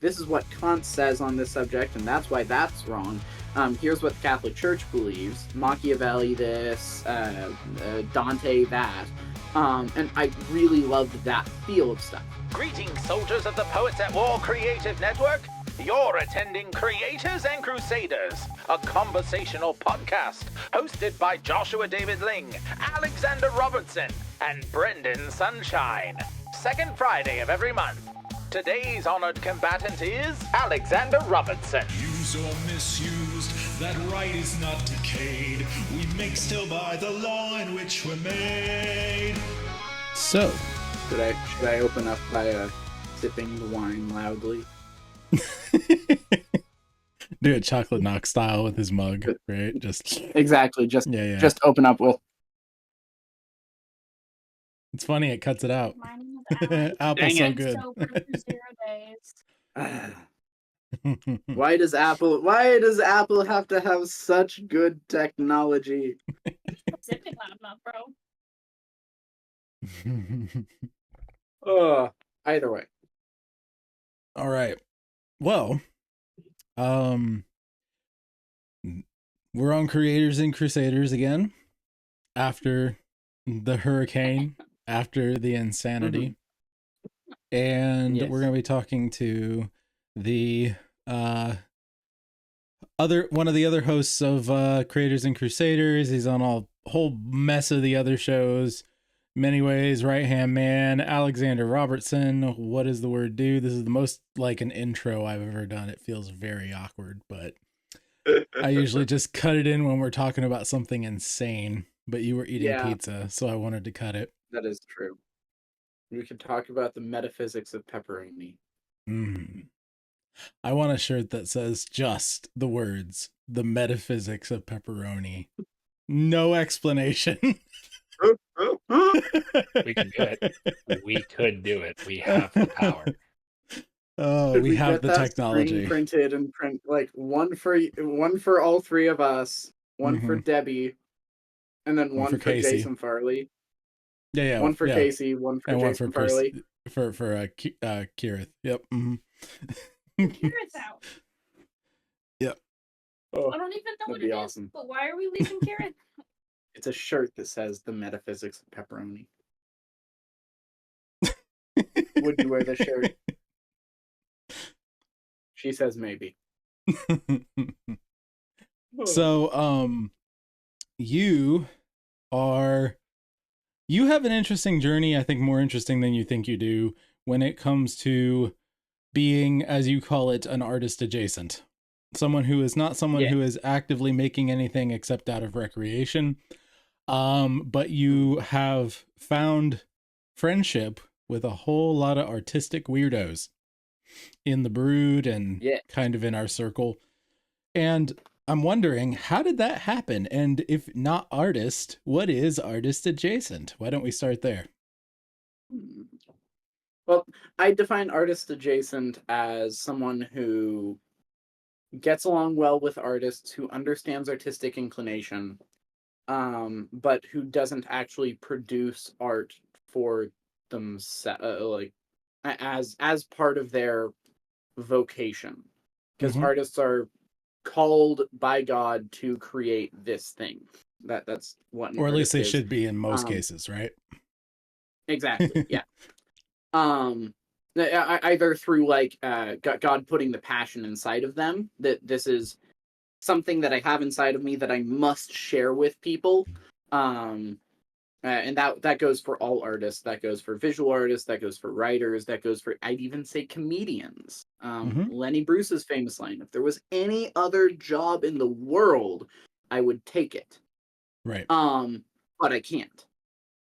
this is what Kant says on this subject, and that's why that's wrong. Here's what the Catholic Church believes. Machiavelli this, Dante that. And I really loved that feel of stuff. Greetings, soldiers of the Poets at War Creative Network. You're attending Creators and Crusaders, a conversational podcast hosted by Joshua David Ling, Alexander Robertson, and Brendan Sunshine. Second Friday of every month. Today's honored combatant is Alexander Robertson. Used or misused, that right is not decayed. We make still by the law in which we're made. So, Should I open up by sipping the wine loudly? do it chocolate knock style with his mug, right? Just Exactly. Just open up with. it's funny, it cuts it out. Mine was Apple's so Dang it. good. sober for 0 days. Why does Apple have to have such good technology? Sipping loud enough, bro. Either way. All right. Well, we're on Creators and Crusaders again after the hurricane, after the insanity. And Yes. we're going to be talking to the one of the other hosts of Creators and Crusaders. He's on a whole mess of the other shows. Many ways, right hand man, Alexander Robertson. What does the word do? This is the most like an intro I've ever done. It feels very awkward, but I usually just cut it in when we're talking about something insane. But you were eating pizza, so I wanted to cut it. That is true. We could talk about the metaphysics of pepperoni. I want a shirt that says just the words, the metaphysics of pepperoni. No explanation. We can do it. We could do it. We have the power. Oh, Could we have get the that technology. screen printed and print like one for all three of us, one for Debbie, and then one for Casey. Jason Farley. Yeah. One for Casey, one for and Jason one for Farley. For Kirith. Yep. Carrots out. Yep. Oh, I don't even know what that'd it be is, awesome. but why are we leaving carrots? It's a shirt that says the metaphysics of pepperoni. Would you wear this shirt? She says maybe. So, you have an interesting journey, I think more interesting than you think you do, when it comes to being, as you call it, an artist adjacent. Someone who is not someone who is actively making anything except out of recreation. But you have found friendship with a whole lot of artistic weirdos in the brood and kind of in our circle. And I'm wondering, how did that happen? And if not artist, what is artist adjacent? Why don't we start there? Well, I define artist adjacent as someone who gets along well with artists, who understands artistic inclination, but who doesn't actually produce art for themselves, as part of their vocation. Because artists are called by God to create this thing. That's what, or at least they should be in most cases, right? Exactly. Yeah. Either through God putting the passion inside of them, that this is something that I have inside of me that I must share with people. And that goes for all artists. That goes for visual artists. That goes for writers. That goes for, I'd even say, comedians. Lenny Bruce's famous line: "If there was any other job in the world, I would take it." Right. But I can't.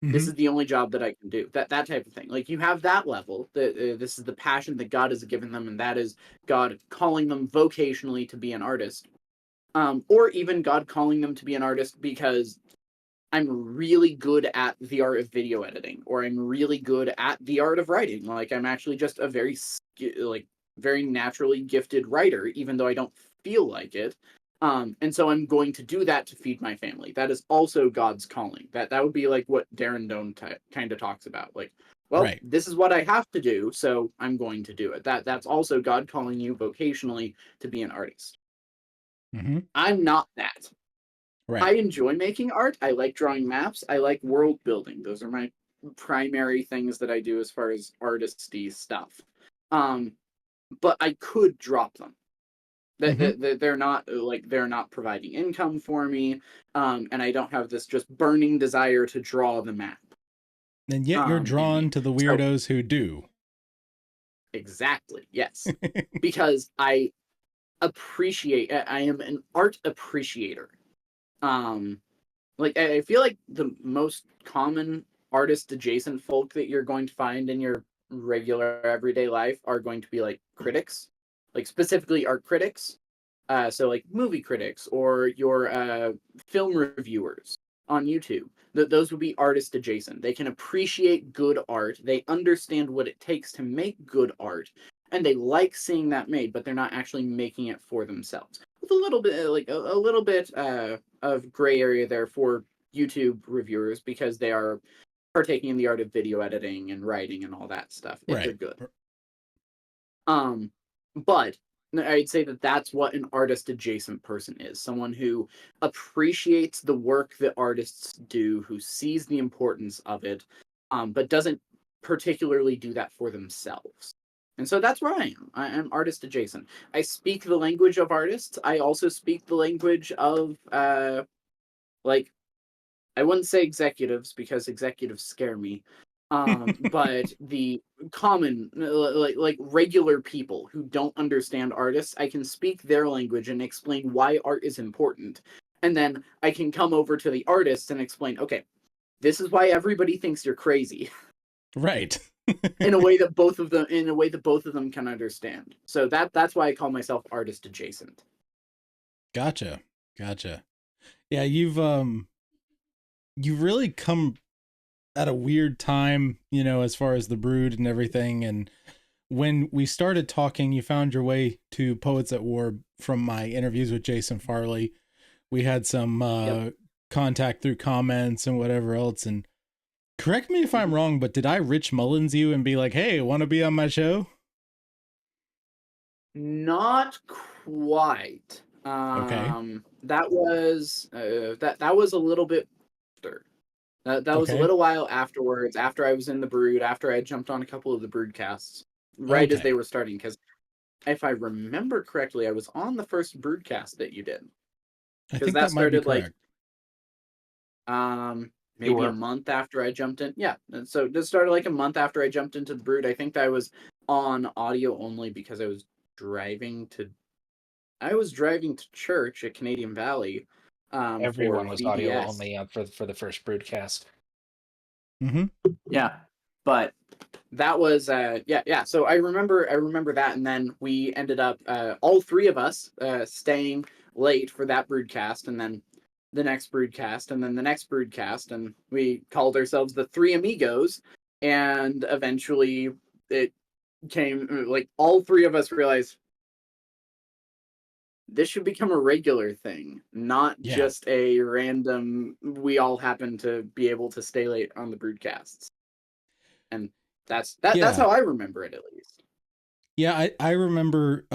This is the only job that I can do. That type of thing. Like, you have that level. This is the passion that God has given them, and that is God calling them vocationally to be an artist. Or even God calling them to be an artist because I'm really good at the art of video editing, or I'm really good at the art of writing. Like, I'm actually just a very naturally gifted writer, even though I don't feel like it. And so I'm going to do that to feed my family. That is also God's calling. That would be like what Darren Doan kind of talks about. Like, well, Right. this is what I have to do, so I'm going to do it. That's also God calling you vocationally to be an artist. Mm-hmm. I'm not that. Right. I enjoy making art. I like drawing maps. I like world building. Those are my primary things that I do as far as artisty stuff. But I could drop them. They're not they're not providing income for me, and I don't have this just burning desire to draw the map. And yet you're In me. drawn to the So weirdos who do. exactly, yes, because I appreciate. I am an art appreciator. Like I feel like the most common artist adjacent folk that you're going to find in your regular everyday life are going to be like critics, like specifically art critics. So like movie critics or your film reviewers on YouTube. Those would be artist adjacent. They can appreciate good art. They understand what it takes to make good art, and they like seeing that made, but they're not actually making it for themselves. With a little bit like a little bit of gray area there for YouTube reviewers because they are partaking in the art of video editing and writing and all that stuff if they're Right. good. But I'd say that that's what an artist adjacent person is. Someone who appreciates the work that artists do, who sees the importance of it, but doesn't particularly do that for themselves. And so that's where I am. I am artist adjacent. I speak the language of artists. I also speak the language of like I wouldn't say executives because executives scare me. But the common like regular people who don't understand artists, I can speak their language and explain why art is important. And then I can come over to the artists and explain, okay, this is why everybody thinks you're crazy. Right. in a way that both of them can understand. So that's why I call myself artist adjacent. Gotcha. Yeah, you've really come at a weird time, you know, as far as the Brood and everything. And when we started talking, you found your way to Poets at War from my interviews with Jason Farley. We had some contact through comments and whatever else. And correct me if I'm wrong, but did I Rich Mullins you and be like, hey, want to be on my show? Not quite. Okay. That was that was a little bit after. That was a Okay. little while afterwards, after I was in the Brood, after I had jumped on a couple of the Broodcasts, right as Okay. they were starting. Because if I remember correctly, I was on the first Broodcast that you did. I Because think that that might be started like correct. maybe a month after I jumped in. Yeah, and so it started like a month after I jumped into the Brood. I think that I was on audio only because I was driving to church at Canadian Valley. Everyone For was audio VBS. only for the first broadcast. Mm-hmm. Yeah, but that was yeah. So I remember that, and then we ended up all three of us staying late for that broadcast, and then the next broadcast, and then the next broadcast, and we called ourselves the Three Amigos, and eventually it came like all three of us realized this should become a regular thing, not Yeah. just a random we all happen to be able to stay late on the broadcasts. And that's how I remember it, at least. Yeah, I remember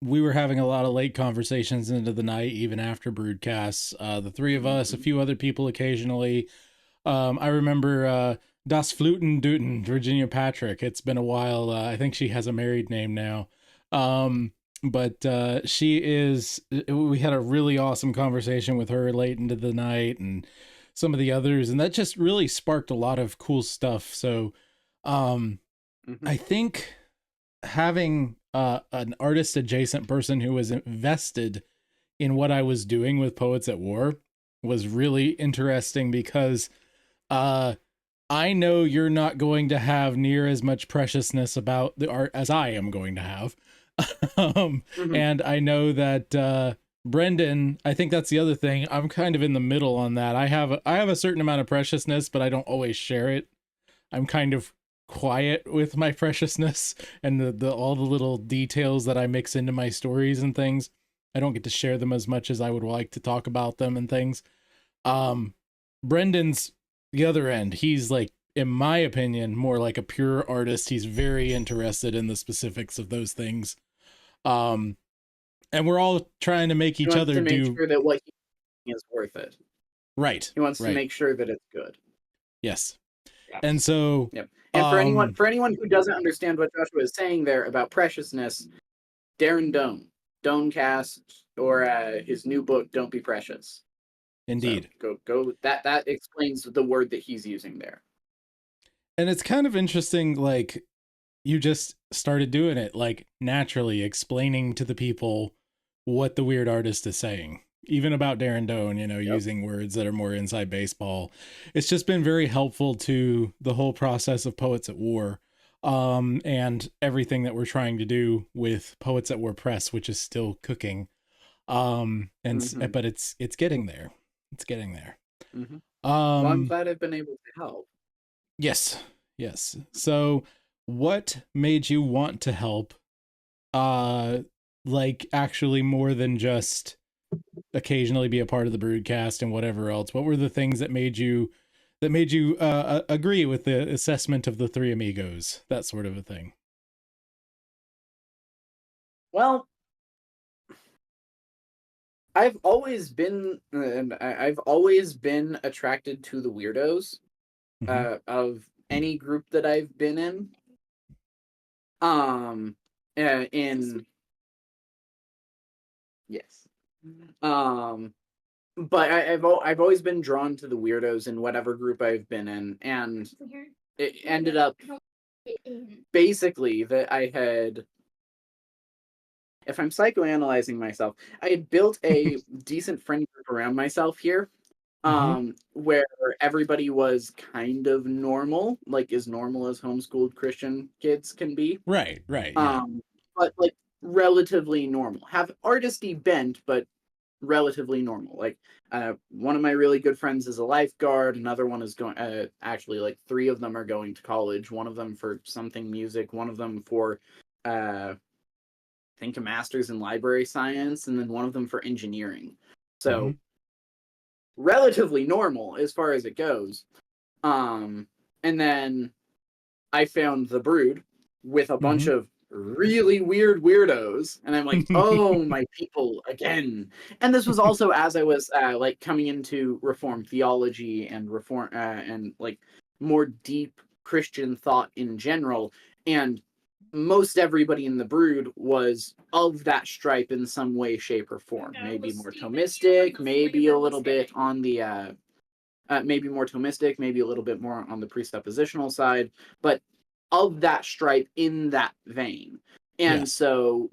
we were having a lot of late conversations into the night, even after broadcasts. The three of us, a few other people occasionally. I remember Das Fluten Duten, Virginia Patrick. It's been a while. I think she has a married name now. But we had a really awesome conversation with her late into the night and some of the others. And that just really sparked a lot of cool stuff. So I think having an artist adjacent person who was invested in what I was doing with Poets at War was really interesting because I know you're not going to have near as much preciousness about the art as I am going to have. And I know that Brendan, I think that's the other thing. I'm kind of in the middle on that. I have a certain amount of preciousness, but I don't always share it. I'm kind of quiet with my preciousness and the all the little details that I mix into my stories and things. I don't get to share them as much as I would like to talk about them and things. Brendan's the other end. He's like in my opinion, more like a pure artist. He's very interested in the specifics of those things. And we're all trying to make He each wants other to make do sure that what he's doing is worth it. right. He wants to right. make sure that it's good. Yes. Yeah. And so, Yep. And for anyone who doesn't understand what Joshua is saying there about preciousness, Darren Donecast, or his new book, Don't Be Precious. indeed. So go. That explains the word that he's using there. And it's kind of interesting, like, you just started doing it, like, naturally explaining to the people what the weird artist is saying, even about Darren Doan, you know, using words that are more inside baseball. It's just been very helpful to the whole process of Poets at War, and everything that we're trying to do with Poets at War Press, which is still cooking. But it's getting there. It's getting there. Mm-hmm. Well, I'm glad I've been able to help. Yes. So what made you want to help? Like, actually more than just occasionally be a part of the broadcast and whatever else. What were the things that made you agree with the assessment of the three amigos, that sort of a thing? Well, I've always been attracted to the weirdos of any group that I've been in. Yes. But I've always been drawn to the weirdos in whatever group I've been in, and it ended up basically that I had, if I'm psychoanalyzing myself, I had built a decent friend group around myself here, where everybody was kind of normal, like as normal as homeschooled Christian kids can be. Right. Yeah. But like relatively normal. Have artisty bent, but relatively normal. Like one of my really good friends is a lifeguard. Another one is going. Actually, like three of them are going to college. One of them for something music. One of them for, I think, a master's in library science, and then one of them for engineering. So relatively normal as far as it goes. And then I found the Brood with a bunch of really weird weirdos, and I'm like, oh, my people again. And this was also as I was like coming into Reformed theology and reform and like more deep Christian thought in general, and most everybody in the Brood was of that stripe in some way, shape, or form. Maybe more Thomistic, maybe a little bit on the maybe more Thomistic, maybe a little bit more on the presuppositional side, but of that stripe in that vein. And so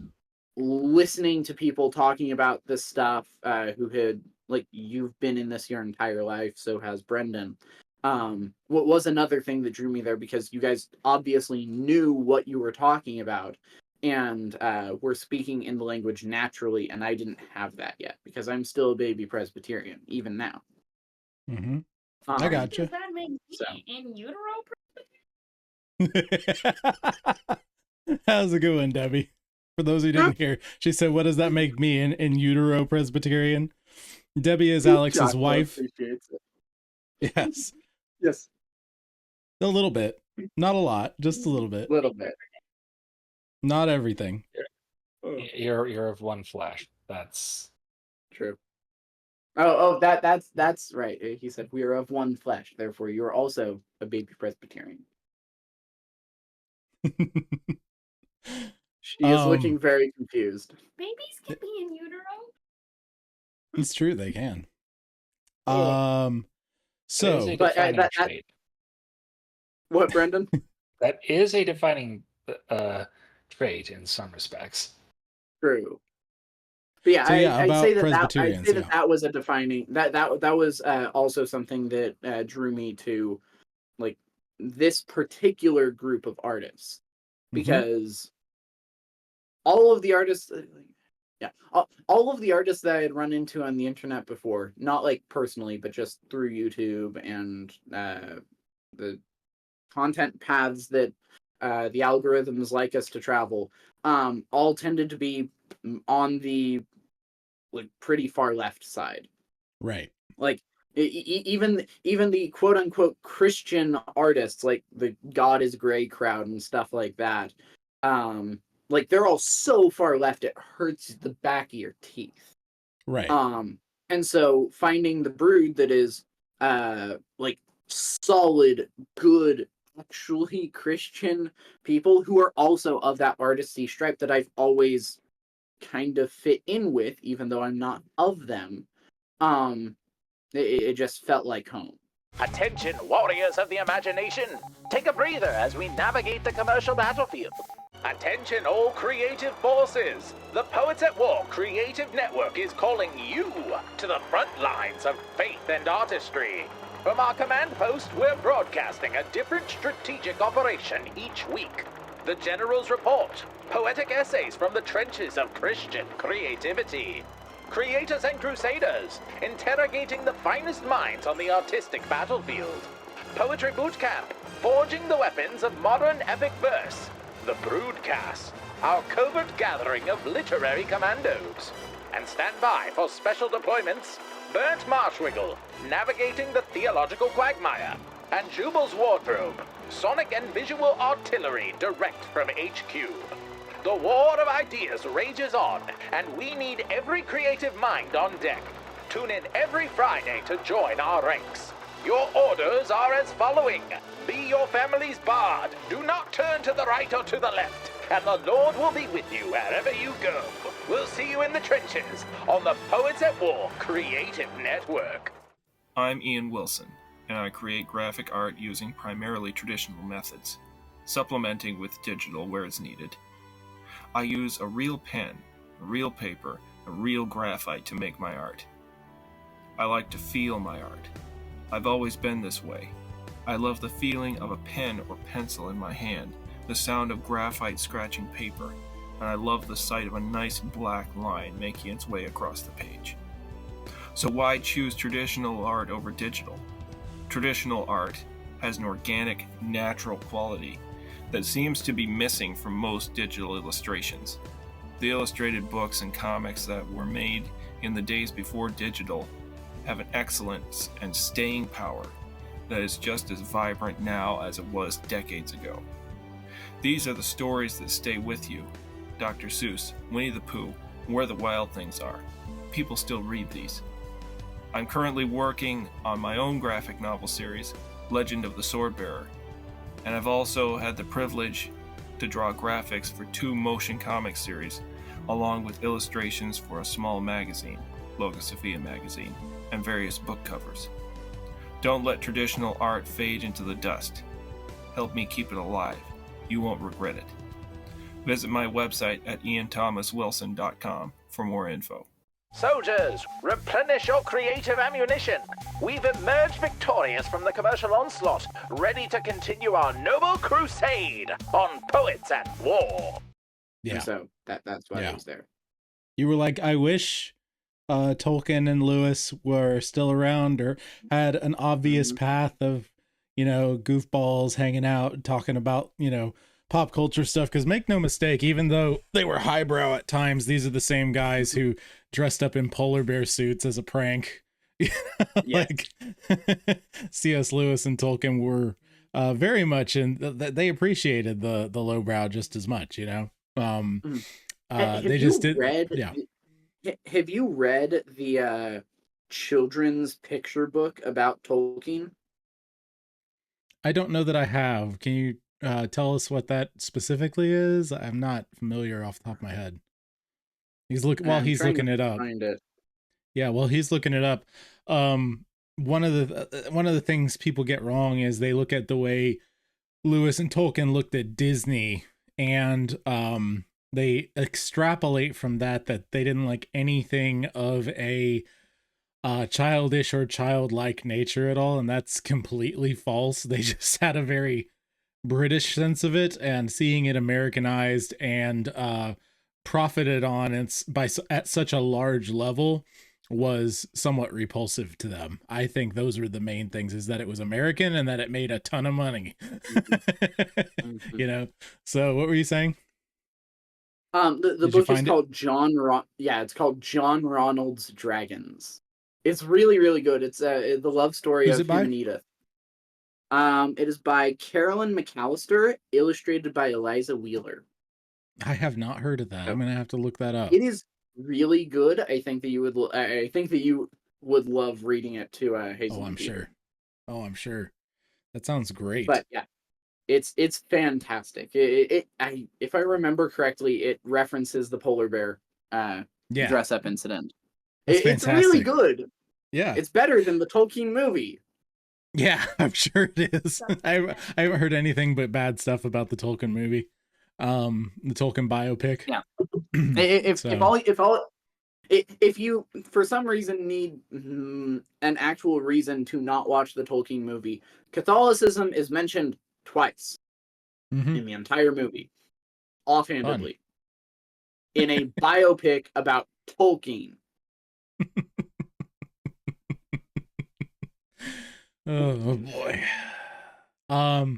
listening to people talking about this stuff who had, like, you've been in this your entire life, so has Brendan. What was another thing that drew me there, because you guys obviously knew what you were talking about and were speaking in the language naturally, and I didn't have that yet because I'm still a baby Presbyterian, even now. I gotcha. Does that make me in utero? That was a good one, Debbie. For those who didn't hear, she said, what does that make me, in utero Presbyterian? Debbie is Alex's wife. Appreciates it. Yes. A little bit. Not a lot, just a little bit. Not everything. You're of one flesh. That's true. That's right. He said, we are of one flesh, therefore you are also a baby Presbyterian. She is looking very confused. Babies can be in utero. It's true, they can. So, but what, Brendan? That is a defining trait in some respects. True. But yeah, so, I'd say that that was a defining that was also something that drew me to, like, this particular group of artists, because all of the artists all of the artists that I had run into on the internet before, not like personally, but just through YouTube and the content paths that the algorithms like us to travel, all tended to be on the, like, pretty far left side. Right. Like, Even the quote unquote Christian artists, like the God is Gray crowd and stuff like that, like they're all so far left it hurts the back of your teeth. Right. And so finding the brood that is like solid, good, actually Christian people who are also of that artisty stripe that I've always kind of fit in with, even though I'm not of them. It just felt like home. Attention, warriors of the imagination! Take a breather as we navigate the commercial battlefield. Attention, all creative forces! The Poets at War Creative Network is calling you to the front lines of faith and artistry. From our command post, we're broadcasting a different strategic operation each week. The General's Report, poetic essays from the trenches of Christian creativity. Creators and Crusaders, interrogating the finest minds on the artistic battlefield. Poetry Bootcamp, forging the weapons of modern epic verse. The Broodcast, our covert gathering of literary commandos. And stand by for special deployments, Burnt Marshwiggle, navigating the theological quagmire. And Jubal's Wardrobe, sonic and visual artillery direct from HQ. The war of ideas rages on, and we need every creative mind on deck. Tune in every Friday to join our ranks. Your orders are as following. Be your family's bard. Do not turn to the right or to the left, and the Lord will be with you wherever you go. We'll see you in the trenches on the Poets at War Creative Network. I'm Ian Wilson, and I create graphic art using primarily traditional methods, supplementing with digital where it's needed. I use a real pen, a real paper, a real graphite to make my art. I like to feel my art. I've always been this way. I love the feeling of a pen or pencil in my hand, the sound of graphite scratching paper, and I love the sight of a nice black line making its way across the page. So why choose traditional art over digital? Traditional art has an organic, natural quality that seems to be missing from most digital illustrations. The illustrated books and comics that were made in the days before digital have an excellence and staying power that is just as vibrant now as it was decades ago. These are the stories that stay with you. Dr. Seuss, Winnie the Pooh, Where the Wild Things Are. People still read these. I'm currently working on my own graphic novel series, Legend of the Swordbearer, and I've also had the privilege to draw graphics for 2 motion comic series, along with illustrations for a small magazine, Logosophia magazine, and various book covers. Don't let traditional art fade into the dust. Help me keep it alive. You won't regret it. Visit my website at ianthomaswilson.com for more info. Soldiers, replenish your creative ammunition. We've emerged victorious from the commercial onslaught, ready to continue our noble crusade on Poets at War. Yeah. And so that's why I was there. You were like, I wish Tolkien and Lewis were still around or had an obvious path of, goofballs hanging out, talking about, pop culture stuff. Because make no mistake, even though they were highbrow at times, these are the same guys who dressed up in polar bear suits as a prank. Like C.S. Lewis and Tolkien were very much, and they appreciated the lowbrow just as much, they just did. Have you read the children's picture book about Tolkien? I don't know that I have. Can you tell us what that specifically is? I'm not familiar off the top of my head. He's looking it up. Find it. Yeah, while he's looking it up, one of the things people get wrong is they look at the way Lewis and Tolkien looked at Disney, and they extrapolate from that they didn't like anything of a childish or childlike nature at all, and that's completely false. They just had a very British sense of it, and seeing it Americanized and profited on at such a large level was somewhat repulsive to them. I think those were the main things, is that it was American and that it made a ton of money. So what were you saying? The book is called it's called John Ronald's Dragons. It's really, really good. It's the love story Who's of it by? him and Edith. It is by Carolyn McAllister, illustrated by Eliza Wheeler. I have not heard of that. So I'm gonna have to look that up. it is really good. I think that you would. I think that you would love reading it to Oh, Hazel I'm and Peter. sure. Oh, I'm sure. That sounds great. But yeah, it's fantastic. If I remember correctly, it references the polar bear Yeah, dress up incident. that's It's really fantastic. good. Yeah. It's better than the Tolkien movie. Yeah, I'm sure it is. I haven't heard anything but bad stuff about the Tolkien movie. The Tolkien biopic. Yeah. If So, if you for some reason need an actual reason to not watch the Tolkien movie, Catholicism is mentioned twice mhm, in the entire movie, fun. offhandedly, in a biopic about Tolkien. Oh boy. Well,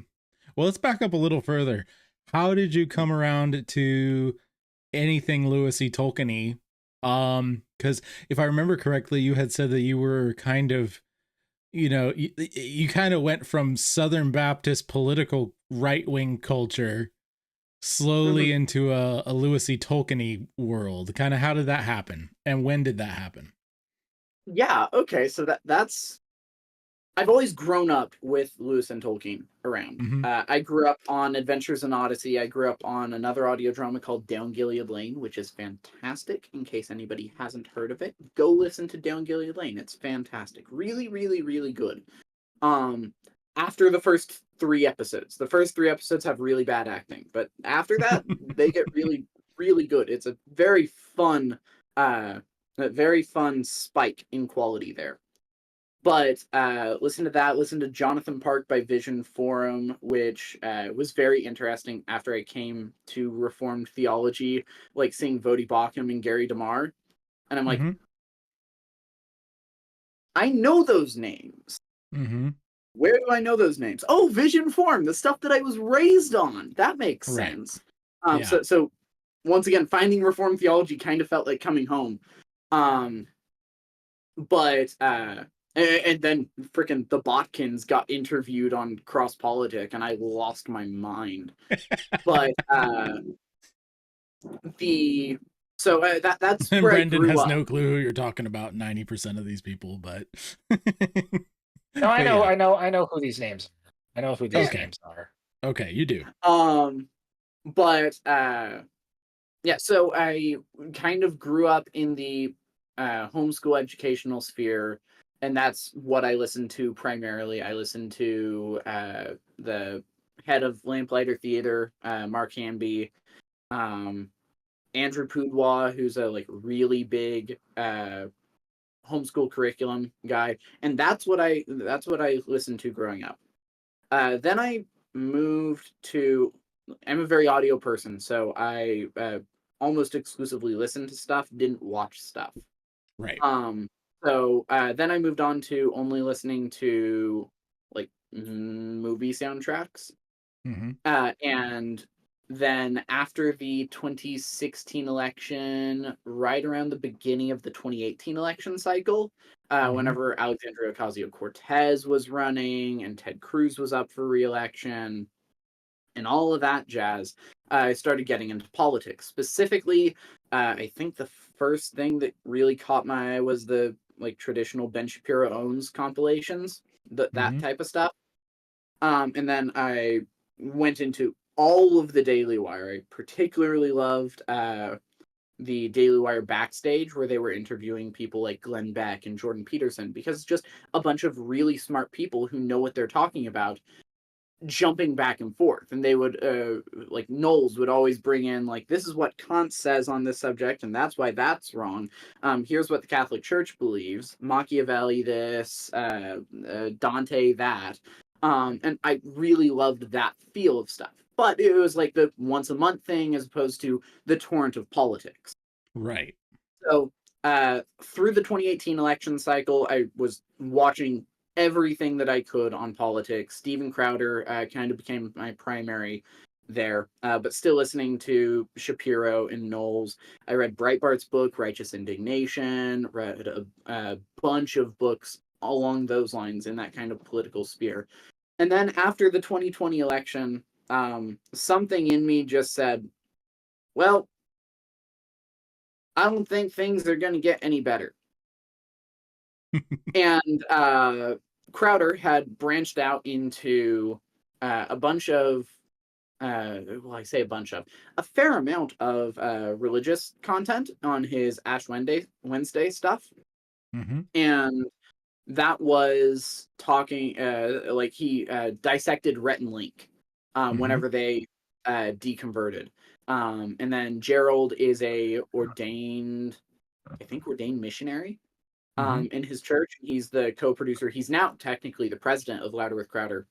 let's back up a little further. How did you come around to anything Lewis E. Tolkien-y? Because if I remember correctly, you had said that you were kind of, you kind of went from Southern Baptist political right-wing culture slowly into a Lewis E. Tolkien-y world. Kind of how did that happen? And when did that happen? Yeah, okay, so that's I've always grown up with Lewis and Tolkien around. Mm-hmm. I grew up on Adventures in Odyssey. I grew up on another audio drama called Down Gilead Lane, which is fantastic. In case anybody hasn't heard of it, go listen to Down Gilead Lane. It's fantastic. Really, really, really good. After the first 3 episodes, the first 3 episodes have really bad acting, but after that, they get really, really good. It's a very fun spike in quality there. But listen to that. Listen to Jonathan Park by Vision Forum, which was very interesting after I came to Reformed theology, like seeing Vodi Bakum and Gary DeMar. And I'm like, Mm-hmm. I know those names. Mm-hmm. Where do I know those names? Oh, Vision Forum, the stuff that I was raised on. That makes Right. sense. Yeah. So once again, finding Reformed theology kind of felt like coming home. But and then freaking the Botkins got interviewed on Cross Politic, and I lost my mind. But that's where Brendan I grew has up. no clue who you're talking about 90% of these people, but No, I But know, yeah. I know who these names are. I know who these Okay. names are. Okay, you do. But yeah, so I kind of grew up in the homeschool educational sphere, and that's what I listened to primarily. I listened to the head of Lamplighter Theater, Mark Hanby, Andrew Poudwa, who's a like really big homeschool curriculum guy, and that's what I listened to growing up. Then I moved to. I'm a very audio person, so I almost exclusively listened to stuff, didn't watch stuff. Right. So then I moved on to only listening to like movie soundtracks. Mm-hmm. And then after the 2016 election, right around the beginning of the 2018 election cycle, whenever Alexandria Ocasio-Cortez was running and Ted Cruz was up for re-election and all of that jazz, I started getting into politics. Specifically, I think the first thing that really caught my eye was the like traditional Ben Shapiro owns compilations, that type of stuff. And then I went into all of the Daily Wire. I particularly loved the Daily Wire backstage, where they were interviewing people like Glenn Beck and Jordan Peterson, because it's just a bunch of really smart people who know what they're talking about, jumping back and forth. And they would like Knowles would always bring in like, this is what Kant says on this subject, and that's why that's wrong. Here's what the Catholic Church believes, Machiavelli this, Dante that. And I really loved that feel of stuff, but it was like the once a month thing as opposed to the torrent of politics. Right. So through the 2018 election cycle, I was watching everything that I could on politics. Steven Crowder kind of became my primary there, but still listening to Shapiro and Knowles. I read Breitbart's book, Righteous Indignation, read a bunch of books along those lines in that kind of political sphere. And then after the 2020 election, something in me just said, well, I don't think things are going to get any better. And Crowder had branched out into a bunch of, I say a fair amount of religious content on his Ash Wednesday stuff. Mm-hmm. And that was talking, like he dissected Rhett and Link whenever they deconverted. And then Gerald is a ordained missionary in his church. He's the co-producer. He's now technically the president of Louder with Crowder.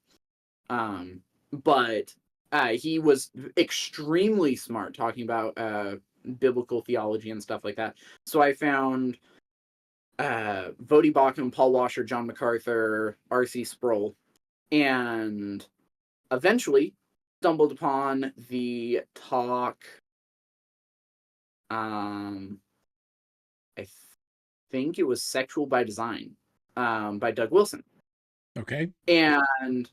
But he was extremely smart talking about biblical theology and stuff like that. So I found Vodi Bakum, Paul Washer, John MacArthur, R.C. Sproul, and eventually stumbled upon the talk. I think it was Sexual by Design by Doug Wilson. Okay. And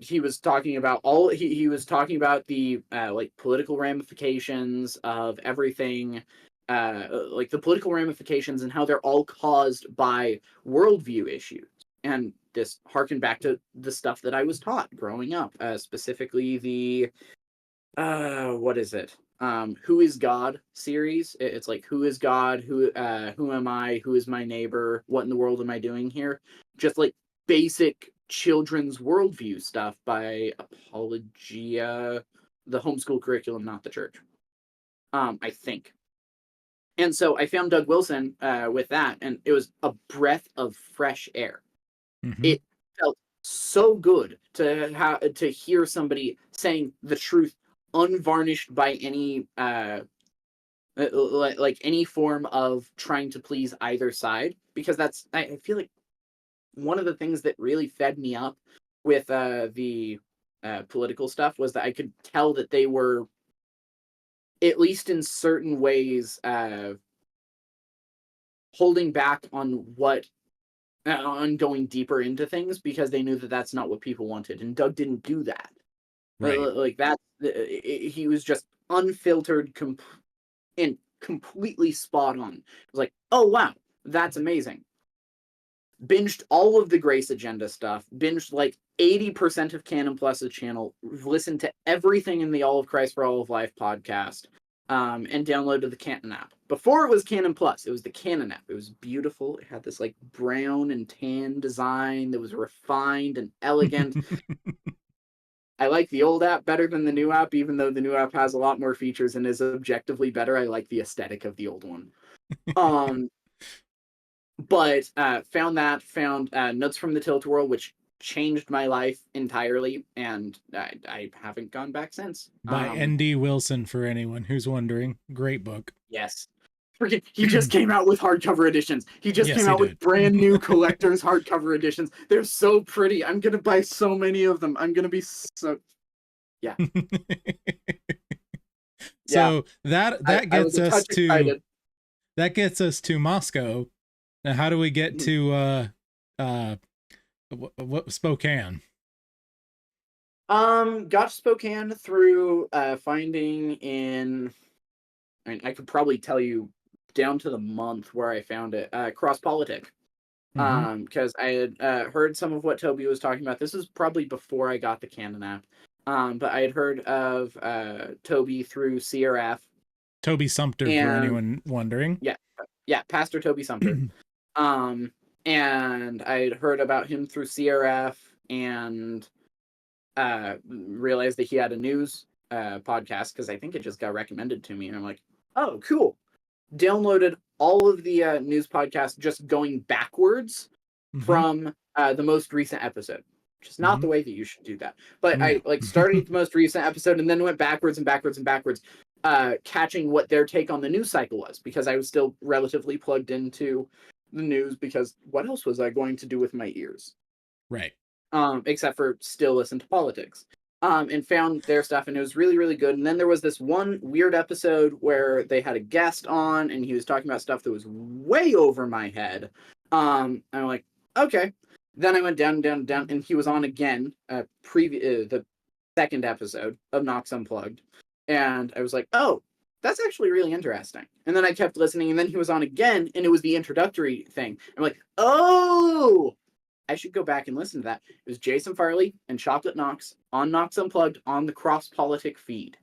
he was talking about he was talking about the like political ramifications of everything, like the political ramifications and how they're all caused by worldview issues. And this harkened back to the stuff that I was taught growing up, specifically the what is it? Who is God series. It's like, who is God? Who am I? Who is my neighbor? What in the world am I doing here? Just like basic children's worldview stuff by Apologia, the homeschool curriculum, not the church. I think. And so I found Doug Wilson with that, and it was a breath of fresh air. It felt so good to hear somebody saying the truth unvarnished by any like any form of trying to please either side, because that's, I feel like, one of the things that really fed me up with the political stuff was that I could tell that they were, at least in certain ways, holding back on on going deeper into things, because they knew that that's not what people wanted, and Doug didn't do that. Right. Like that, he was just unfiltered and completely spot on. It was like, oh wow, that's amazing. Binged all of the Grace Agenda stuff, binged like 80% of Canon Plus's channel, listened to everything in the All of Christ for All of Life podcast, and downloaded the Canon app. Before it was Canon Plus, it was the Canon app. It was beautiful. It had this like brown and tan design that was refined and elegant. I like the old app better than the new app, even though the new app has a lot more features and is objectively better. I like the aesthetic of the old one. But found Notes from the Tilt World, which changed my life entirely, and I haven't gone back since. By N.D. Wilson, for anyone who's wondering. Great book. Yes. He just came out with hardcover editions. He just Yes, came he out did. with brand new collector's hardcover editions. They're so pretty. I'm going to buy so many of them. I'm going to be so... Yeah. So that gets us to... excited. That gets us to Moscow. Now, how do we get to what Spokane? Got to Spokane through finding in... I mean, I could probably tell you down to the month where I found it. Cross Politic. Because I had heard some of what Toby was talking about. This is probably before I got the Canon app. But I had heard of Toby through CRF. Toby Sumter, for anyone wondering. Yeah, Pastor Toby Sumter. And I had heard about him through CRF and realized that he had a news podcast, because I think it just got recommended to me. And I'm like, oh, cool. Downloaded all of the news podcasts, just going backwards from the most recent episode, which is not the way that you should do that. But I started at the most recent episode and then went backwards and backwards and backwards, catching what their take on the news cycle was, because I was still relatively plugged into the news, because what else was I going to do with my ears? Right. Except for still listen to politics. and found their stuff, and it was really, really good. And then there was this one weird episode where they had a guest on, and he was talking about stuff that was way over my head. And I'm like, okay. Then I went down, and he was on again, the second episode of Nox Unplugged, and I was like, oh, that's actually really interesting. And then I kept listening, and then he was on again, and it was the introductory thing. I'm like, oh, I should go back and listen to that. It was Jason Farley and Chocolate Knox on Knox Unplugged on the Cross Politic feed.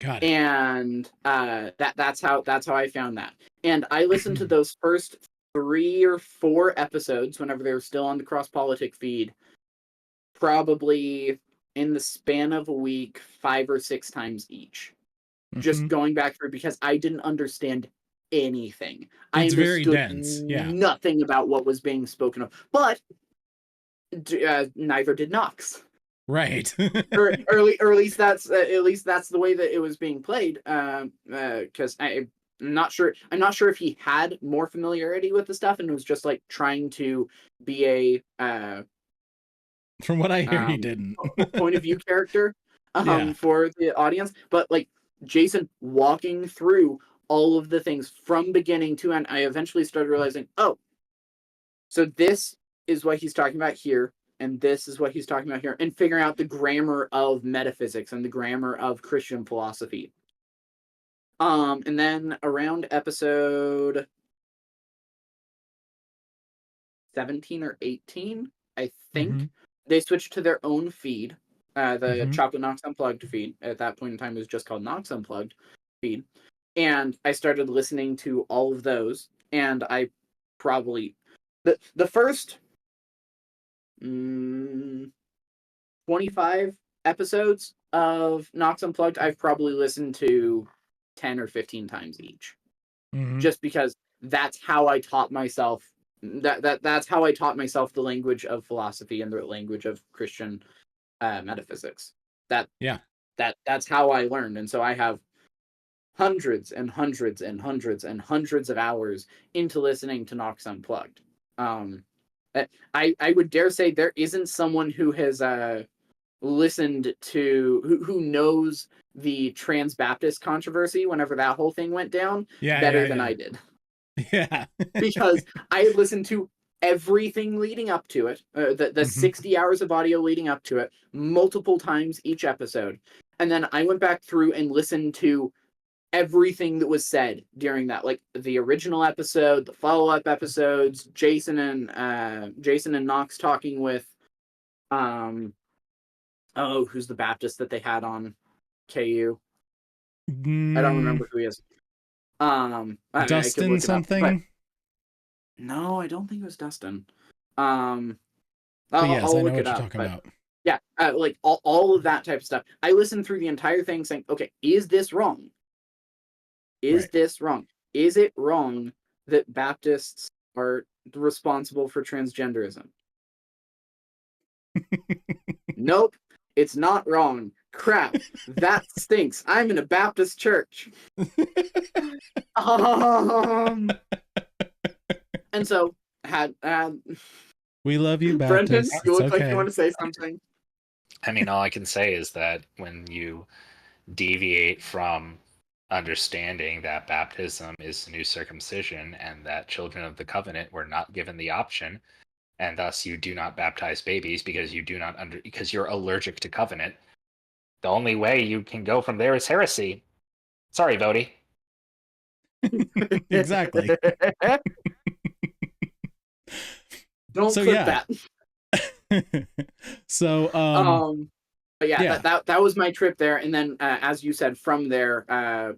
Got it. And that's how I found that. And I listened to those first 3 or 4 episodes whenever they were still on the Cross Politic feed, probably in the span of a week, 5 or 6 times each. Just going back through, because I didn't understand anything. I It's very understood dense. Yeah. nothing about what was being spoken of. But neither did Knox. Right. or at least that's the way that it was being played. Because I'm not sure if he had more familiarity with the stuff and was just like trying to be a From what I hear, he didn't. point of view character for the audience. But like Jason walking through all of the things from beginning to end, I eventually started realizing, oh, so this is what he's talking about here, and this is what he's talking about here, and figuring out the grammar of metaphysics and the grammar of Christian philosophy. And then around episode 17 or 18, I think, they switched to their own feed, the Chocolate Knox Unplugged feed. At that point in time, it was just called Knox Unplugged feed. And I started listening to all of those, and I probably... The first 25 episodes of Knox Unplugged, I've probably listened to 10 or 15 times each. Just because that's how I taught myself that's how I taught myself the language of philosophy and the language of Christian metaphysics. That's how I learned. And so I have hundreds and hundreds and hundreds and hundreds of hours into listening to Knox Unplugged. I would dare say there isn't someone who has listened to who knows the Trans-Baptist controversy whenever that whole thing went down better than I did. Yeah. Because I had listened to everything leading up to it, the 60 hours of audio leading up to it, multiple times each episode. And then I went back through and listened to everything that was said during that, like the original episode, the follow-up episodes, Jason and Knox talking with who's the Baptist that they had on KU? I don't remember who he is. Dustin something? No, I don't think it was Dustin. But yes, I know what you're talking about. Yeah, like all of that type of stuff. I listened through the entire thing saying, okay, is this wrong? Is this wrong? Is it wrong that Baptists are responsible for transgenderism? Nope, it's not wrong. Crap, that stinks. I'm in a Baptist church. And so had we love you, Brendan, Baptist. you look like you want to say something. I mean, all I can say is that when you deviate from understanding that baptism is the new circumcision and that children of the covenant were not given the option, and thus you do not baptize babies because because you're allergic to covenant, the only way you can go from there is heresy. Sorry, Vody. Exactly. Don't clip that. So but yeah, that was my trip there. And then as you said, from there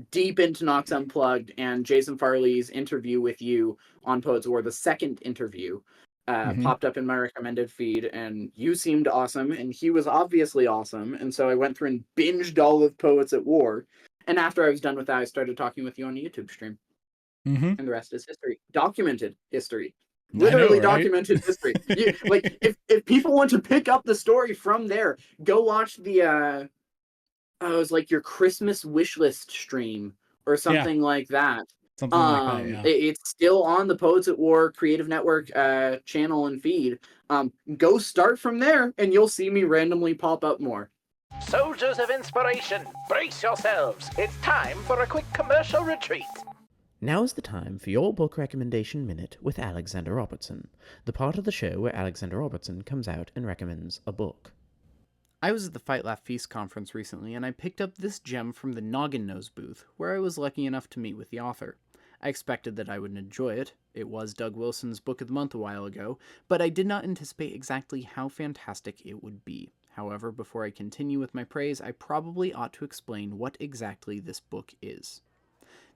deep into Knox Unplugged and Jason Farley's interview with you on Poets War, the second interview popped up in my recommended feed, and you seemed awesome and he was obviously awesome, and so I went through and binged all of Poets at War. And after I was done with that, I started talking with you on a YouTube stream. And the rest is history. Documented history. Literally documented history. Like, if people want to pick up the story from there, go watch the it was like your Christmas wish list stream or something like that. Something like that, yeah. It's still on the Poets at War Creative Network channel and feed. Go start from there, and you'll see me randomly pop up more. Soldiers of inspiration, brace yourselves. It's time for a quick commercial retreat. Now is the time for your book recommendation minute with Alexander Robertson, the part of the show where Alexander Robertson comes out and recommends a book. I was at the Fight Laugh Feast conference recently, and I picked up this gem from the Noggin Nose booth, where I was lucky enough to meet with the author. I expected that I would enjoy it. It was Doug Wilson's Book of the Month a while ago, but I did not anticipate exactly how fantastic it would be. However, before I continue with my praise, I probably ought to explain what exactly this book is.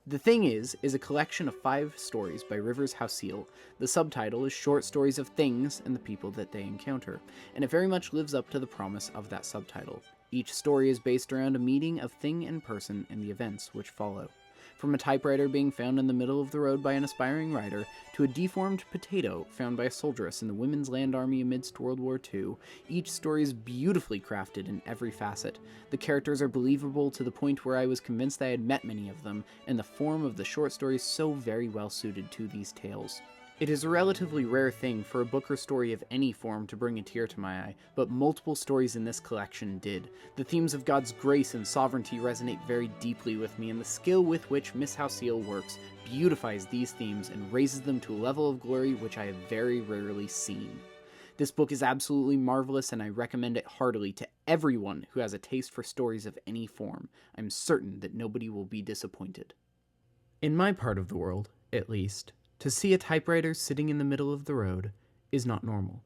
The Thing is a collection of 5 stories by Rivers Hausil. The subtitle is Short Stories of Things and the People That They Encounter, and it very much lives up to the promise of that subtitle. Each story is based around a meeting of thing and person and the events which follow. From a typewriter being found in the middle of the road by an aspiring writer, to a deformed potato found by a soldieress in the Women's Land Army amidst World War II, each story is beautifully crafted in every facet. The characters are believable to the point where I was convinced I had met many of them, and the form of the short story is so very well suited to these tales. It is a relatively rare thing for a book or story of any form to bring a tear to my eye, but multiple stories in this collection did. The themes of God's grace and sovereignty resonate very deeply with me, and the skill with which Miss Hausil works beautifies these themes and raises them to a level of glory which I have very rarely seen. This book is absolutely marvelous, and I recommend it heartily to everyone who has a taste for stories of any form. I'm certain that nobody will be disappointed. In my part of the world, at least, to see a typewriter sitting in the middle of the road is not normal.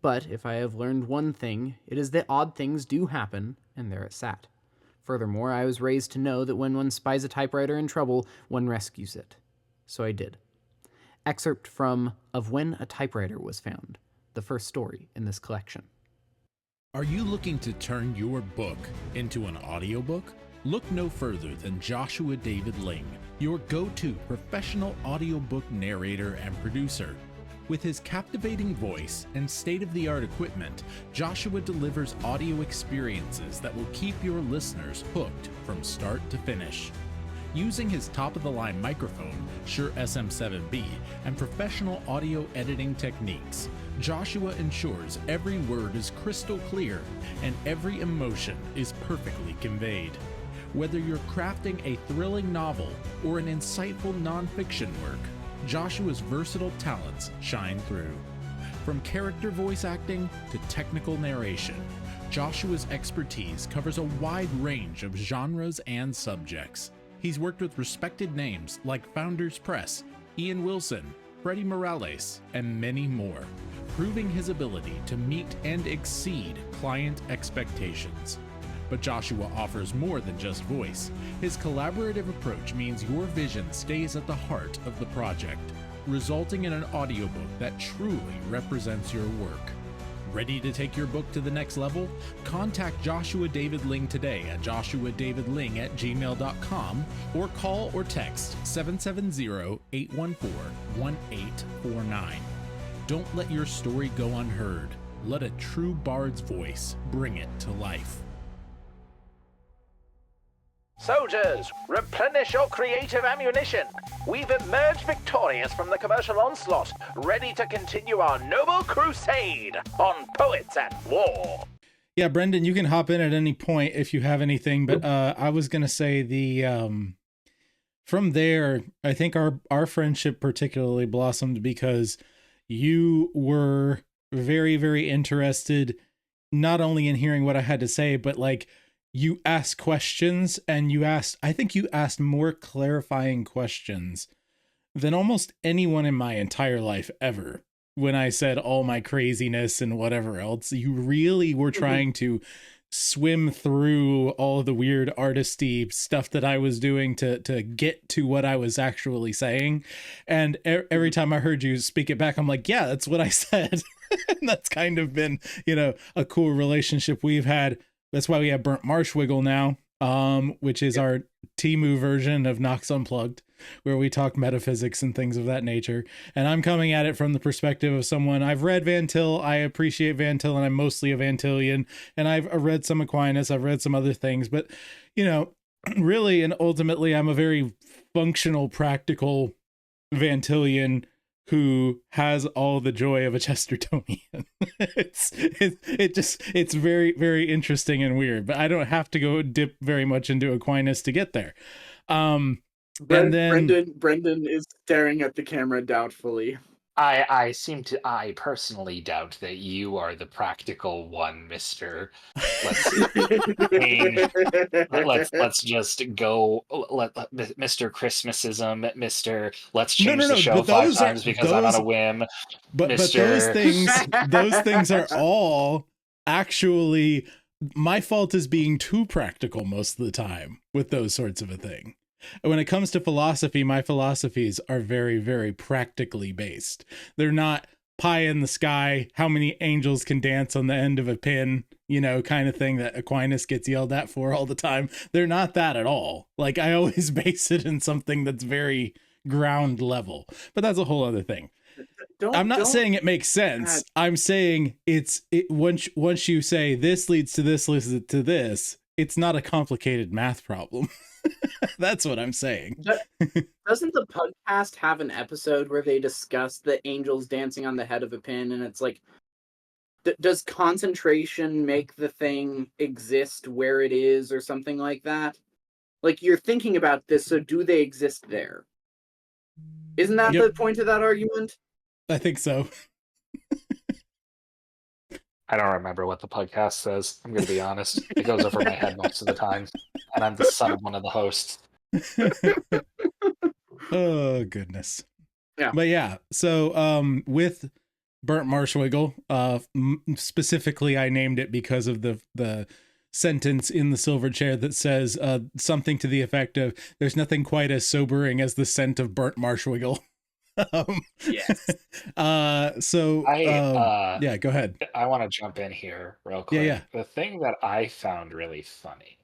But if I have learned one thing, it is that odd things do happen, and there it sat. Furthermore, I was raised to know that when one spies a typewriter in trouble, one rescues it. So I did. Excerpt from Of When a Typewriter Was Found, the first story in this collection. Are you looking to turn your book into an audiobook? Look no further than Joshua David Ling, your go-to professional audiobook narrator and producer. With his captivating voice and state-of-the-art equipment, Joshua delivers audio experiences that will keep your listeners hooked from start to finish. Using his top-of-the-line microphone, Shure SM7B, and professional audio editing techniques, Joshua ensures every word is crystal clear and every emotion is perfectly conveyed. Whether you're crafting a thrilling novel or an insightful nonfiction work, Joshua's versatile talents shine through. From character voice acting to technical narration, Joshua's expertise covers a wide range of genres and subjects. He's worked with respected names like Founders Press, Ian Wilson, Freddie Morales, and many more, proving his ability to meet and exceed client expectations. But Joshua offers more than just voice. His collaborative approach means your vision stays at the heart of the project, resulting in an audiobook that truly represents your work. Ready to take your book to the next level? Contact Joshua David Ling today at joshuadavidling@gmail.com or call or text 770-814-1849. Don't let your story go unheard. Let a true bard's voice bring it to life. Soldiers, replenish your creative ammunition. We've emerged victorious from the commercial onslaught, ready to continue our noble crusade on Poets at War. Yeah, Brendan, you can hop in at any point if you have anything, but I was going to say from there, I think our friendship particularly blossomed because you were very, very interested not only in hearing what I had to say, but like you asked questions, and I think you asked more clarifying questions than almost anyone in my entire life ever. When I said all my craziness and whatever else, you really were trying to swim through all of the weird artisty stuff that I was doing to get to what I was actually saying. And every time I heard you speak it back, I'm like, yeah, that's what I said. And that's kind of been, a cool relationship we've had. That's why we have Burnt Marsh Wiggle now, which is our Temu version of Nox Unplugged, where we talk metaphysics and things of that nature. And I'm coming at it from the perspective of someone, I've read Van Til, I appreciate Van Til, and I'm mostly a Van Tillian, and I've read some Aquinas, I've read some other things, but, really and ultimately, I'm a very functional, practical Vantillian who has all the joy of a Chestertonian. It's very, very interesting and weird, but I don't have to go dip very much into Aquinas to get there. And then Brendan is staring at the camera doubtfully. I personally doubt that you are the practical one, Mr. Let's just go Mr. Christmasism, Mr. Let's change the show 5 times because I'm on a whim. But those things are all actually my fault is being too practical most of the time with those sorts of a thing. When it comes to philosophy, my philosophies are very, very practically based. They're not pie in the sky, how many angels can dance on the end of a pin, kind of thing that Aquinas gets yelled at for all the time. They're not that at all. Like, I always base it in something that's very ground level, but that's a whole other thing. I'm not saying it makes sense. I'm saying once you say this leads to this, it's not a complicated math problem. That's what I'm saying. Doesn't the podcast have an episode where they discuss the angels dancing on the head of a pin, and it's like, does concentration make the thing exist where it is or something like that? Like, you're thinking about this, so do they exist there? Isn't that the point of that argument? I think so. I don't remember what the podcast says. I'm going to be honest. It goes over my head most of the time. And I'm the son of one of the hosts. Oh, goodness. Yeah. But yeah, so with Burnt Marshwiggle, specifically I named it because of the sentence in the silver chair that says something to the effect of, there's nothing quite as sobering as the scent of burnt marshwiggle. Yes. Yeah, go ahead. I want to jump in here real quick. Yeah. The thing that I found really funny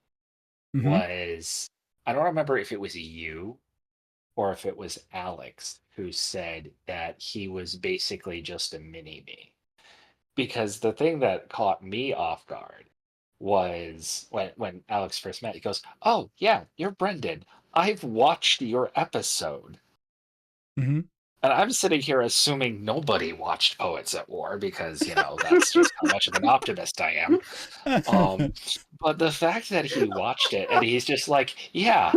was, I don't remember if it was you or if it was Alex who said that he was basically just a mini-me. Because the thing that caught me off guard was when Alex first met, he goes, "Oh, yeah, you're Brendan. I've watched your episode." Mm-hmm. And I'm sitting here assuming nobody watched Poets at War because, that's just how much of an optimist I am. But the fact that he watched it and he's just like, yeah,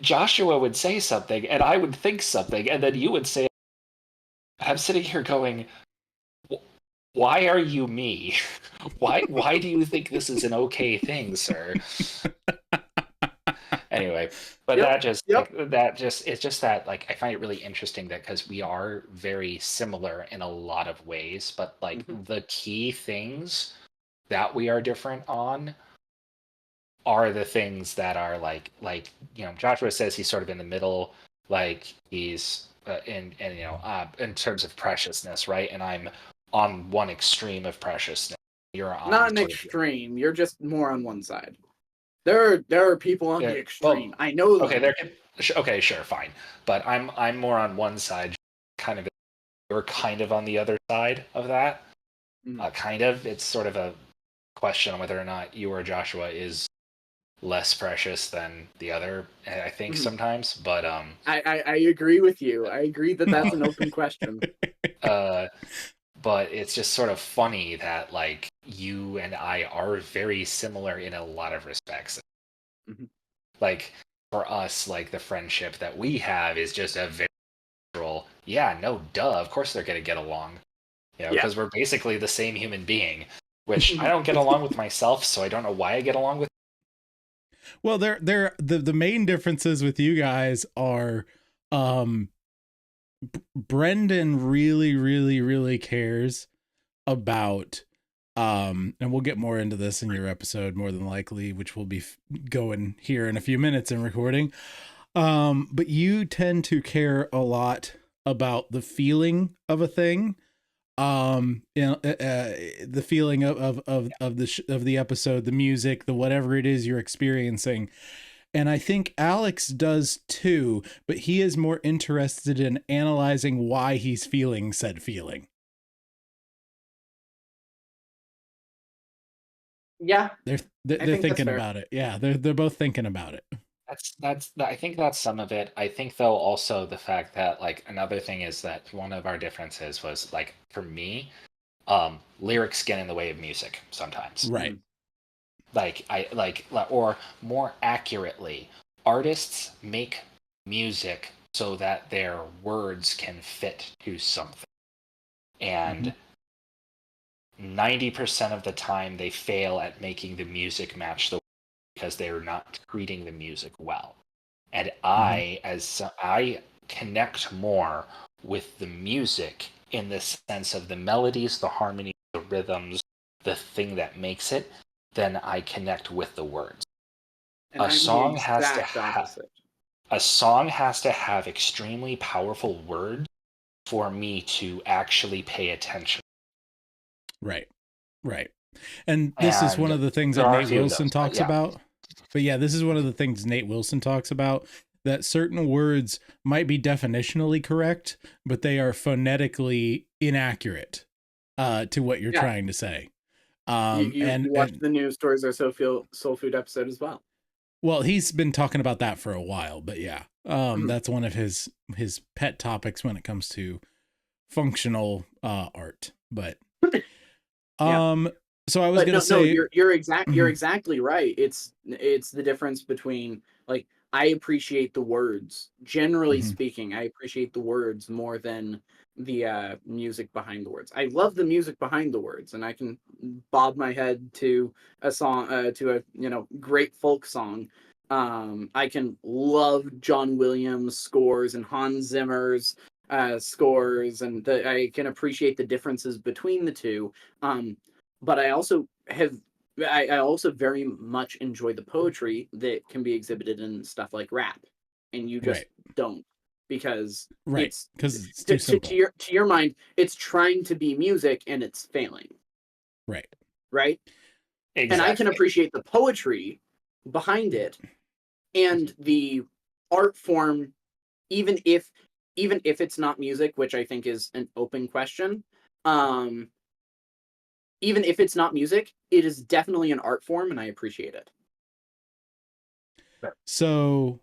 Joshua would say something and I would think something and then you would say, I'm sitting here going, why are you me? Why do you think this is an okay thing, sir? Anyway, but it's just that, like, I find it really interesting that because we are very similar in a lot of ways, but like the key things that we are different on are the things that are like Joshua says he's sort of in the middle, like he's in terms of preciousness, right? And I'm on one extreme of preciousness. You're on not an extreme. You're just more on one side. There are people on the extreme. I know them. Okay, sure, fine. But I'm more on one side, kind of. You're kind of on the other side of that. Kind of. It's sort of a question on whether or not you or Joshua is less precious than the other. I think sometimes, but I agree with you. I agree that that's an open question. But it's just sort of funny that, like, you and I are very similar in a lot of respects. Like, for us, like, the friendship that we have is just a very natural, of course they're going to get along. Because we're basically the same human being, which I don't get along with myself, so I don't know why I get along with. Well, the main differences with you guys are Brendan really, really, really cares about and we'll get more into this in your episode more than likely, which will be going here in a few minutes and recording. But you tend to care a lot about the feeling of a thing, the feeling of the episode, the music, the whatever it is you're experiencing. And I think Alex does too, but he is more interested in analyzing why he's feeling said feeling. Yeah. They're thinking about it. Yeah, they're both thinking about it. I think that's some of it. I think though also the fact that like another thing is that one of our differences was like for me, lyrics get in the way of music sometimes. Right. Or more accurately, artists make music so that their words can fit to something. And 90% of the time they fail at making the music match the because they're not treating the music well. And I connect more with the music in the sense of the melodies, the harmonies, the rhythms, the thing that makes it, then I connect with the words. And A I'm the song has to exact opposite. a song has to have extremely powerful words for me to actually pay attention. Right. Right. And this is one of the things that Nate Wilson talks about. But yeah, this is one of the things Nate Wilson talks about, that certain words might be definitionally correct, but they are phonetically inaccurate to what you're trying to say. You watched the new Stories Are Soul Food episode as well. Well, he's been talking about that for a while, but yeah, that's one of his pet topics when it comes to functional art. But so I was going to say, you're exactly right. It's the difference between, like, I appreciate the words. Generally speaking, I appreciate the words more than the music behind the words. I love the music behind the words, and I can bob my head to a song, to a great folk song. I can love John Williams scores and Hans Zimmer's scores, and I can appreciate the differences between the two. But I also very much enjoy the poetry that can be exhibited in stuff like rap, and you just don't, because it's too simple. To your mind, it's trying to be music and it's failing. Right. Exactly. And I can appreciate the poetry behind it and the art form, even if it's not music, which I think is an open question. Even if it's not music, it is definitely an art form, and I appreciate it. So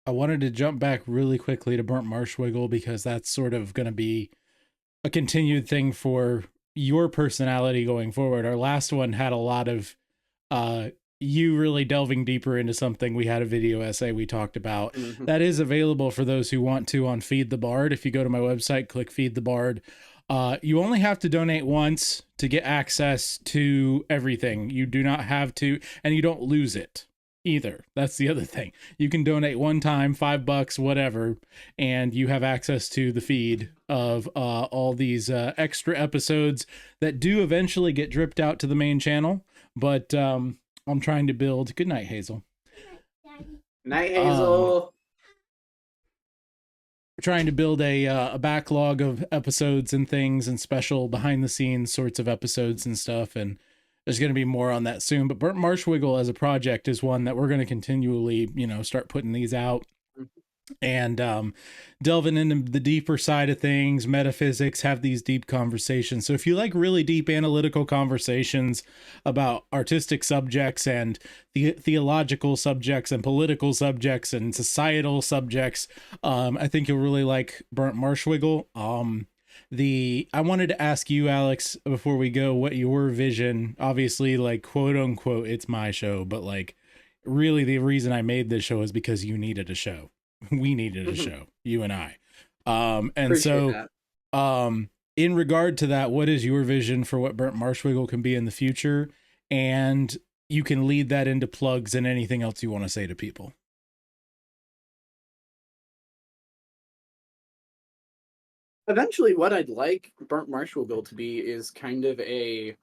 I wanted to jump back really quickly to Burnt Marshwiggle, because that's sort of going to be a continued thing for your personality going forward. Our last one had a lot of you really delving deeper into something. We had a video essay we talked about that is available for those who want to on Feed the Bard. If you go to my website, click Feed the Bard. You only have to donate once to get access to everything. You do not have to, and you don't lose it either. That's the other thing. You can donate one time, $5, whatever, and you have access to the feed of all these extra episodes that do eventually get dripped out to the main channel. But I'm trying to build. Good night, Hazel. Night, Hazel. Trying to build a backlog of episodes and things and special behind the scenes sorts of episodes and stuff, and there's going to be more on that soon. But Burnt Marshwiggle as a project is one that we're going to continually start putting these out and delving into the deeper side of things, metaphysics, have these deep conversations. So if you like really deep analytical conversations about artistic subjects and theological subjects and political subjects and societal subjects, I think you'll really like Burnt Marshwiggle. I wanted to ask you, Alex, before we go, what your vision, obviously, like, quote unquote, it's my show, but like really the reason I made this show is because you needed a show. We needed a show, you and I. And appreciate so in regard to that, what is your vision for what Burnt Marshwiggle can be in the future? And you can lead that into plugs and anything else you want to say to people. Eventually, what I'd like Burnt Marshwiggle to be is kind of a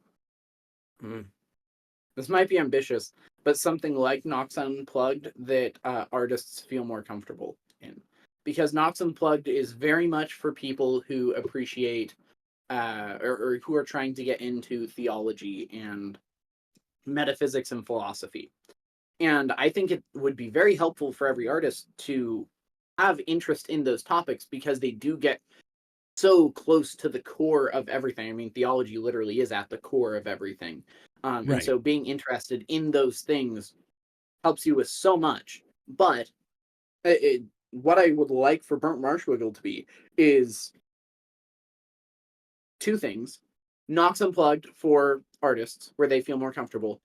this might be ambitious, but something like Nox Unplugged that artists feel more comfortable in. Because Nox Unplugged is very much for people who appreciate or who are trying to get into theology and metaphysics and philosophy. And I think it would be very helpful for every artist to have interest in those topics, because they do get so close to the core of everything. I mean, theology literally is at the core of everything. And so being interested in those things helps you with so much. But what I would like for Burnt Marshwiggle to be is two things. Nox Unplugged for artists where they feel more comfortable,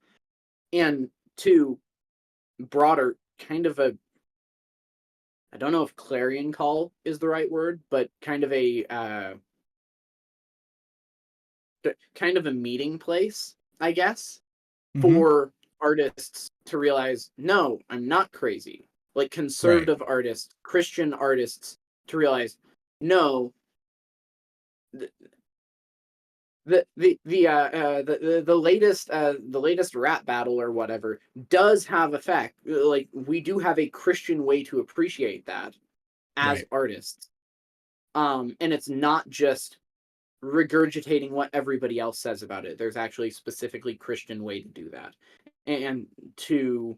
and two, broader, kind of a, I don't know if clarion call is the right word, but kind of a meeting place, I guess, for artists to realize, no, I'm not crazy. Like conservative artists, Christian artists to realize, no, the latest rap battle or whatever does have effect. Like we do have a Christian way to appreciate that as artists, and it's not just regurgitating what everybody else says about it. There's actually a specifically Christian way to do that, and to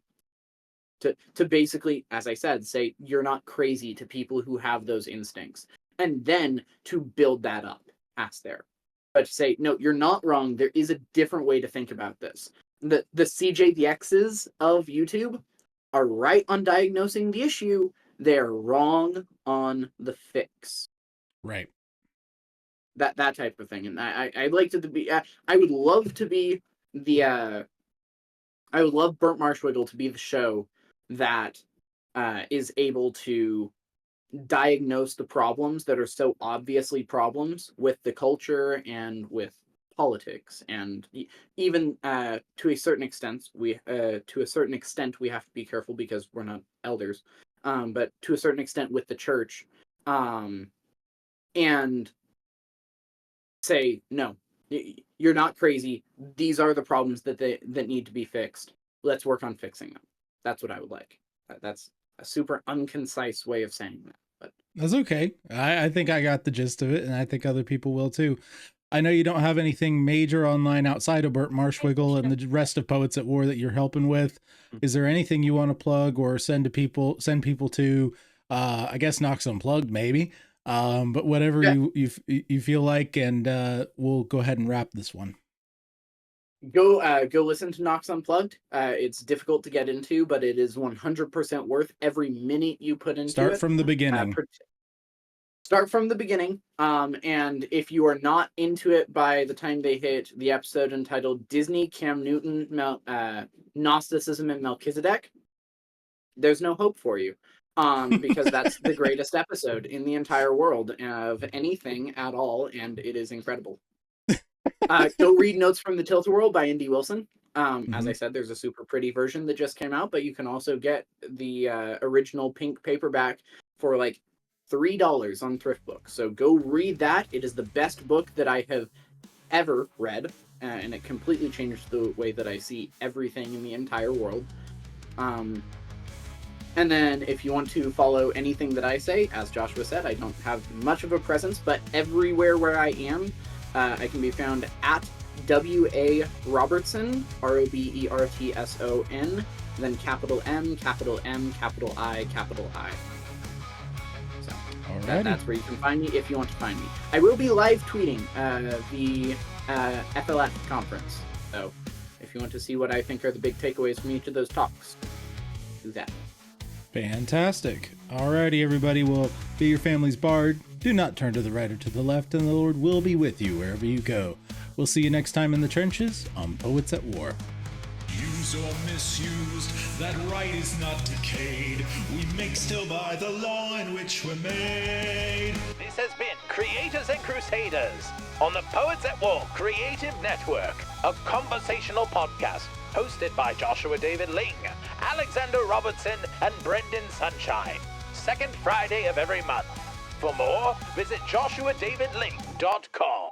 basically, as I said, say you're not crazy to people who have those instincts, and then to build that up past there. But to say, no, you're not wrong. There is a different way to think about this. The CJDXs of YouTube are right on diagnosing the issue. They're wrong on the fix. Right. That type of thing. And I'd like to be, I would love to be the, I would love Burnt Marshwiggle to be the show that is able to diagnose the problems that are so obviously problems with the culture and with politics, and even to a certain extent we have to be careful because we're not elders, but to a certain extent with the church, and say, no, you're not crazy, these are the problems that need to be fixed, let's work on fixing them. That's what I would like. That's a super unconcise way of saying that, but that's okay. I think I got the gist of it, and I think other people will too. I know you don't have anything major online outside of Burnt Marshwiggle and the rest of Poets at War that you're helping with. Is there anything you want to plug or send people to? I guess Nox Unplugged maybe, but whatever you feel like, and we'll go ahead and wrap this one. Go listen to Nox Unplugged. It's difficult to get into, but it is 100% worth every minute you put into it. Start from the beginning. Start from the beginning. And if you are not into it by the time they hit the episode entitled Disney, Cam Newton, Gnosticism, and Melchizedek, there's no hope for you. Because that's the greatest episode in the entire world of anything at all, and it is incredible. Go read Notes from the Tilt-A-Whirl by Indy Wilson. As I said, there's a super pretty version that just came out, but you can also get the original pink paperback for like $3 on Thrift Book. So go read that. It is the best book that I have ever read, and it completely changed the way that I see everything in the entire world. And then if you want to follow anything that I say, as Joshua said, I don't have much of a presence, but everywhere where I am, I can be found at W.A. Robertson, Robertson, then capital M, capital M, capital I, capital I. So that's where you can find me if you want to find me. I will be live tweeting the FLF conference. So if you want to see what I think are the big takeaways from each of those talks, do that. Fantastic. Alrighty, everybody. Well, be your family's bard. Do not turn to the right or to the left, and the Lord will be with you wherever you go. We'll see you next time in the trenches on Poets at War. Used or misused, that right is not decayed. We make still by the law in which we're made. This has been Creators and Crusaders on the Poets at War Creative Network, a conversational podcast hosted by Joshua David Ling, Alexander Robertson, and Brendan Sunshine. Second Friday of every month. For more, visit joshuadavidling.com.